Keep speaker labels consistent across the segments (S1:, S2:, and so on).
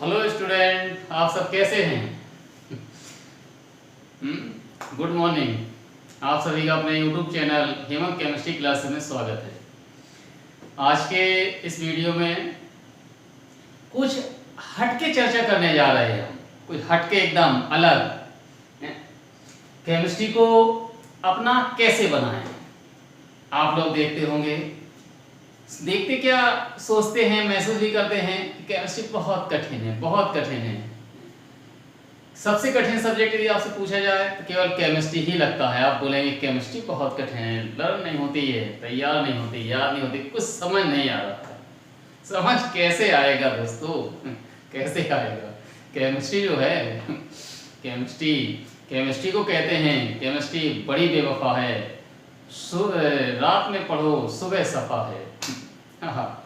S1: Hello student, आप सब कैसे हैं? Good morning. आप सभी का अपने YouTube channel Hemant chemistry classes में स्वागत है। आज के इस वीडियो में कुछ हटके चर्चा करने जा रहे हैं हम, कुछ हटके एकदम अलग। केमिस्ट्री को अपना कैसे बनाएं? आप लोग देखते होंगे, देखते क्या सोचते हैं, महसूस भी करते हैं कि केमिस्ट्री बहुत कठिन है, बहुत कठिन है। सबसे कठिन सब्जेक्ट यदि आपसे पूछा जाए तो केवल केमिस्ट्री ही लगता है। आप बोलेंगे केमिस्ट्री बहुत कठिन है, लर्न नहीं होती है, तैयार नहीं होती, याद नहीं होती, कुछ समझ नहीं आ रहा है। समझ कैसे आएगा दोस्तों? कैसे आएगा? केमिस्ट्री जो है, केमिस्ट्री केमिस्ट्री को कहते हैं केमिस्ट्री बड़ी बेवफा है। रात में पढ़ो सुबह सफा है। हाँ,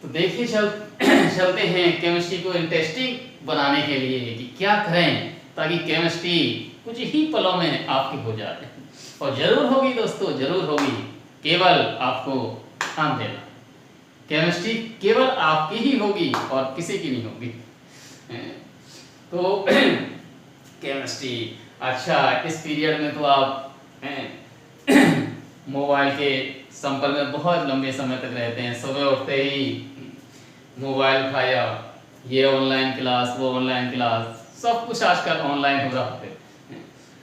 S1: तो देखिए चलते हैं केमिस्ट्री को इंटरेस्टिंग बनाने के लिए कि क्या करें ताकि केमिस्ट्री कुछ ही पलों में आपकी हो जाए। और जरूर होगी दोस्तों, जरूर होगी, केवल आपको ध्यान देना। केमिस्ट्री केवल आपकी ही होगी और किसी की नहीं होगी। तो केमिस्ट्री, अच्छा, इस पीरियड में तो आप मोबाइल के संपर्क में बहुत लंबे समय तक रहते हैं। सुबह उठते ही मोबाइल उठाया, ये ऑनलाइन क्लास, वो ऑनलाइन क्लास, सब कुछ आजकल ऑनलाइन हो रहा है।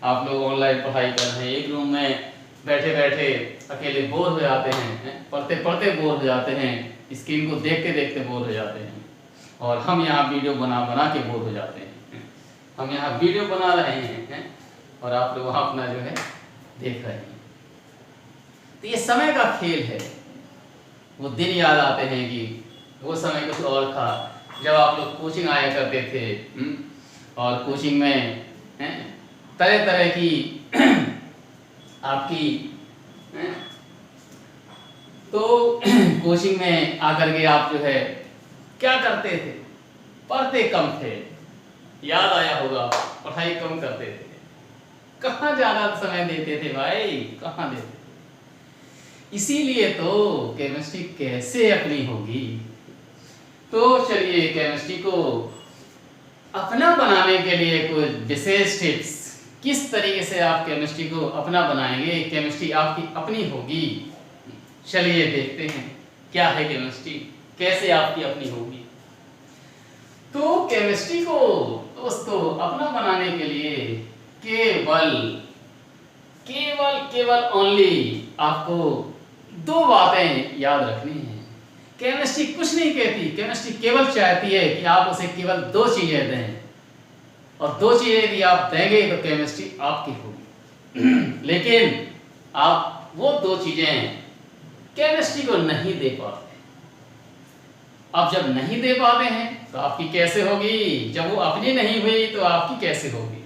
S1: आप लोग ऑनलाइन पढ़ाई कर रहे हैं, एक रूम में बैठे बैठे अकेले बोर हो जाते हैं, पढ़ते पढ़ते बोर हो जाते हैं, स्क्रीन को देखते देखते बोर हो जाते हैं। और हम यहाँ वीडियो बना बना के बोर हो जाते हैं। हम यहाँ वीडियो बना रहे हैं और आप लोग वहाँ अपना जो है देख रहे हैं। तो ये समय का खेल है। वो दिन याद आते हैं कि वो समय कुछ और था जब आप लोग कोचिंग आया करते थे। और कोचिंग में तरह तरह की आपकी तो कोचिंग में आकर के आप जो है क्या करते थे? पढ़ते कम थे, याद आया होगा, पढ़ाई कम करते थे। कहाँ ज़्यादा समय देते थे भाई, कहाँ देते थे? इसीलिए तो केमिस्ट्री कैसे अपनी होगी। तो चलिए केमिस्ट्री को अपना बनाने के लिए कुछ विशेष टिप्स, किस तरीके से आप केमिस्ट्री को अपना बनाएंगे, केमिस्ट्री आपकी अपनी होगी। चलिए देखते हैं क्या है केमिस्ट्री, कैसे आपकी अपनी होगी। तो केमिस्ट्री को दोस्तों अपना बनाने के लिए केवल केवल केवल ओनली आपको दो बातें याद रखनी है। केमिस्ट्री कुछ नहीं कहती, केमिस्ट्री केवल चाहती है कि आप उसे केवल दो चीजें दें, और दो चीजें यदि आप देंगे तो केमिस्ट्री आपकी होगी। लेकिन आप वो दो चीजें केमिस्ट्री को नहीं दे पाते। अब जब नहीं दे पाते हैं तो आपकी कैसे होगी? जब वो अपनी नहीं हुई तो आपकी कैसे होगी?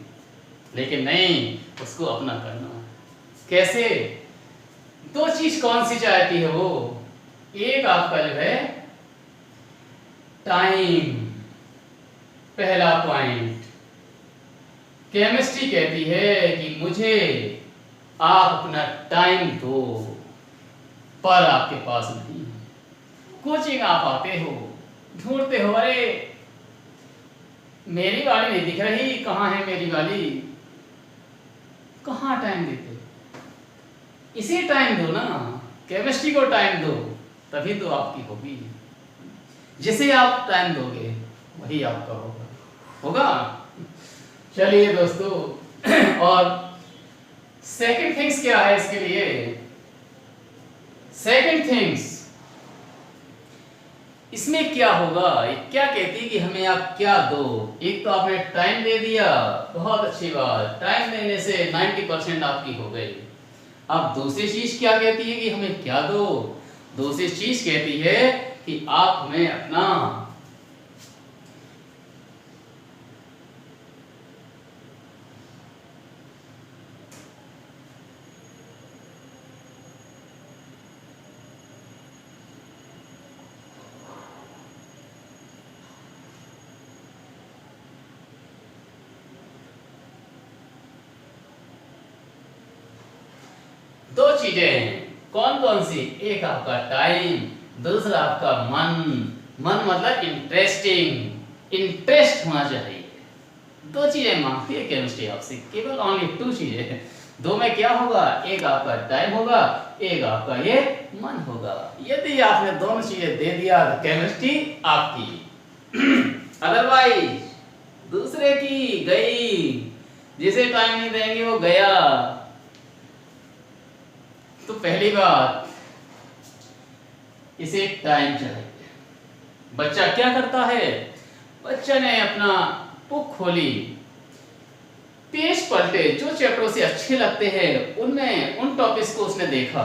S1: लेकिन नहीं, उसको अपना करना है। कैसे? दो चीज कौन सी चाहती है वो? एक आपका जो है टाइम, पहला पॉइंट। केमिस्ट्री कहती है कि मुझे आप अपना टाइम दो, पर आपके पास नहीं है। कोचिंग आप आते हो, ढूंढते हो, अरे मेरी वाली नहीं दिख रही, कहाँ है मेरी वाली? कहाँ टाइम देते? इसे टाइम दो ना, केमिस्ट्री को टाइम दो, तभी तो आपकी होगी। जिसे आप टाइम दोगे वही आपका होगा। चलिए दोस्तों, और सेकंड थिंग्स क्या है इसके लिए? सेकंड थिंग्स इसमें क्या होगा? क्या कहती है कि हमें आप क्या दो? एक तो आपने टाइम दे दिया, बहुत अच्छी बात, टाइम देने से 90% आपकी हो गई। अब दूसरी चीज क्या कहती है कि हमें क्या दो? दूसरी चीज कहती है कि आप हमें अपना दो चीजें हैं। कौन कौन सी? एक आपका टाइम, दूसरा आपका मन, मन मतलब इंटरेस्टिंग, इंटरेस्ट होना चाहिए। दो चीजें मांगती है केमिस्ट्री आपसे, केवल ओनली टू चीजें। दो में क्या होगा, एक आपका टाइम होगा, एक आपका ये मन होगा। यदि आपने दोनों चीजें दे दिया तो केमिस्ट्री आपकी। अदरवाइज दूसरे की गई, जिसे टाइम नहीं देंगे वो गया। तो पहली बात, इसे टाइम चाहिए। बच्चा क्या करता है, बच्चा ने अपना बुक खोली, पेज पलटे, जो चैप्टर उसे अच्छे लगते हैं उनमें उन टॉपिक्स को उसने देखा,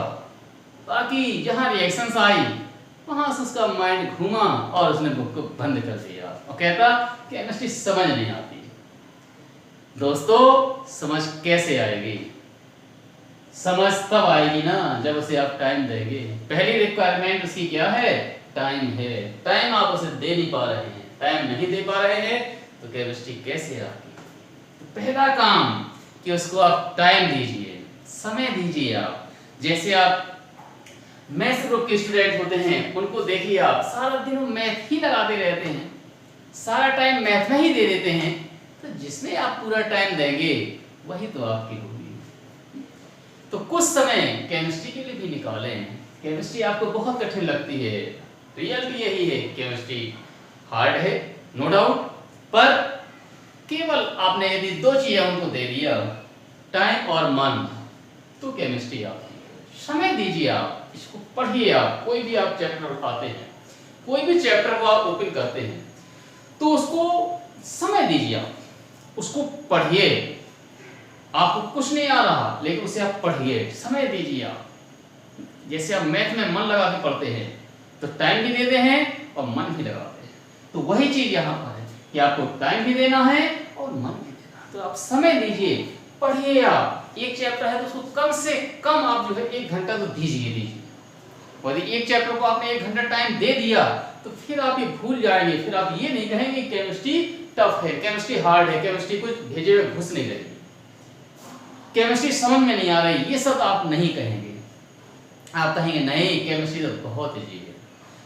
S1: बाकी जहां रिएक्शंस आई वहां से उसका माइंड घूमा और उसने बुक को बंद कर दिया और कहता केमिस्ट्री समझ नहीं आती। दोस्तों, समझ कैसे आएगी? समझ तब आएगी ना जब उसे आप टाइम देंगे। पहली रिक्वायरमेंट उसकी क्या है, टाइम है। टाइम आप उसे दे नहीं पा रहे हैं, टाइम नहीं दे पा रहे हैं तो केमिस्ट्री कैसे आएगी? तो पहला काम कि उसको आप टाइम दीजिए, समय दीजिए। आप जैसे आप मैथ्स ग्रुप के स्टूडेंट होते हैं, उनको देखिए आप सारा दिन वो मैथ ही लगाते रहते हैं, सारा टाइम मैथ में ही दे देते हैं। तो जिसमें आप पूरा टाइम देंगे वही तो आपकी होगी। तो कुछ समय केमिस्ट्री के लिए भी निकालें। केमिस्ट्री आपको बहुत कठिन लगती है, रियलिटी यही है, केमिस्ट्री हार्ड है नो डाउट, पर केवल आपने यदि दो चीजें उनको दे दिया, टाइम और मन, तो केमिस्ट्री आपकी। समय दीजिए, आप इसको पढ़िए। आप कोई भी आप चैप्टर उठाते हैं, कोई भी चैप्टर को आप ओपन करते हैं तो उसको समय दीजिए, आप उसको पढ़िए। आपको कुछ नहीं आ रहा लेकिन उसे आप पढ़िए, समय दीजिए। आप जैसे आप मैथ में मन लगा के पढ़ते हैं तो टाइम भी देते हैं और मन भी लगाते हैं। तो वही चीज यहाँ पर है कि आपको टाइम भी देना है और मन भी देना है। तो आप समय दीजिए, पढ़िए। आप एक चैप्टर है तो उसको कम से कम आप जो है 1 घंटा तो दीजिए। यदि एक चैप्टर को आपने 1 घंटा टाइम दे दिया तो फिर आप ये भूल जाएंगे, फिर आप ये नहीं कहेंगे केमिस्ट्री टफ है, केमिस्ट्री हार्ड है, केमिस्ट्री कुछ भेजे हुए घुस नहीं रही, केमिस्ट्री समझ में नहीं आ रही, ये सब आप नहीं कहेंगे। आप कहेंगे नहीं, केमिस्ट्री तो बहुत इजी है।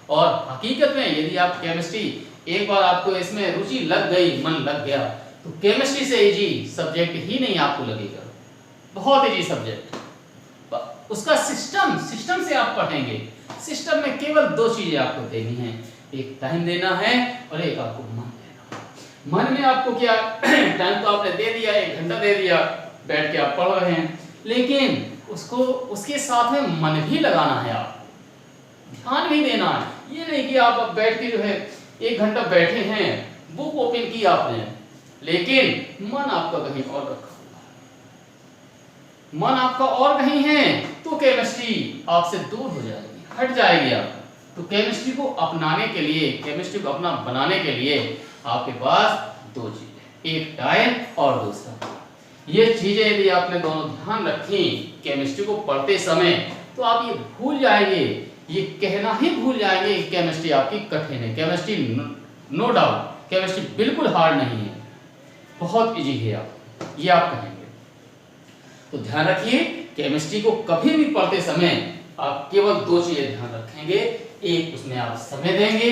S1: और हकीकत में यदि आप केमिस्ट्री एक बार आपको इसमें रुचि लग गई, मन लग गया, तो केमिस्ट्री से इजी सब्जेक्ट ही नहीं आपको लगेगा, बहुत इजी सब्जेक्ट। उसका सिस्टम से आप पढ़ेंगे। सिस्टम में केवल दो चीजें आपको देनी है, एक टाइम देना है और एक आपको मन देना है। मन में आपको क्या, टाइम तो आपने दे दिया, 1 घंटा दे दिया, बैठ के आप पढ़ रहे हैं, लेकिन उसको उसके साथ में मन भी लगाना है, आपको ध्यान भी देना है। ये नहीं कि आप बैठ के जो है 1 घंटा बैठे हैं, बुक ओपन की आपने, लेकिन मन आपका कहीं और रखा, मन आपका और कहीं है, तो केमिस्ट्री आपसे दूर हो जाएगी, हट जाएगी आप। तो केमिस्ट्री को अपनाने के लिए, केमिस्ट्री को अपना बनाने के लिए आपके पास दो चीजें, एक टाइम और दूसरा। ये चीजें यदि आपने दोनों ध्यान रखी केमिस्ट्री को पढ़ते समय, तो आप ये भूल जाएंगे, ये कहना ही भूल जाएंगे कि केमिस्ट्री आपकी कठिन है। केमिस्ट्री नो डाउट, केमिस्ट्री बिल्कुल हार्ड नहीं है, बहुत इजी है, आप ये आप कहेंगे। तो ध्यान रखिए, केमिस्ट्री को कभी भी पढ़ते समय आप केवल दो चीजें ध्यान रखेंगे, एक उसमें आप समय देंगे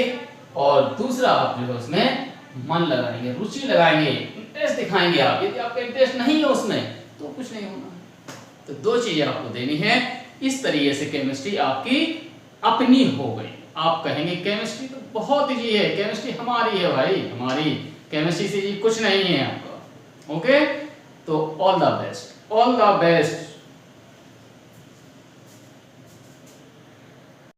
S1: और दूसरा आप जो है उसमें मन लगाएंगे, रुचि लगाएंगे, इंटरेस्ट दिखाएंगे। आप यदि आपका इंटरेस्ट नहीं है उसमें तो कुछ नहीं होना। तो दो चीजें आपको देनी है, इस तरीके से केमिस्ट्री आपकी अपनी हो गई। आप कहेंगे केमिस्ट्री तो बहुत इजी है, केमिस्ट्री हमारी है भाई, हमारी केमिस्ट्री से कुछ नहीं है आपका। ओके, तो all the best, all the best.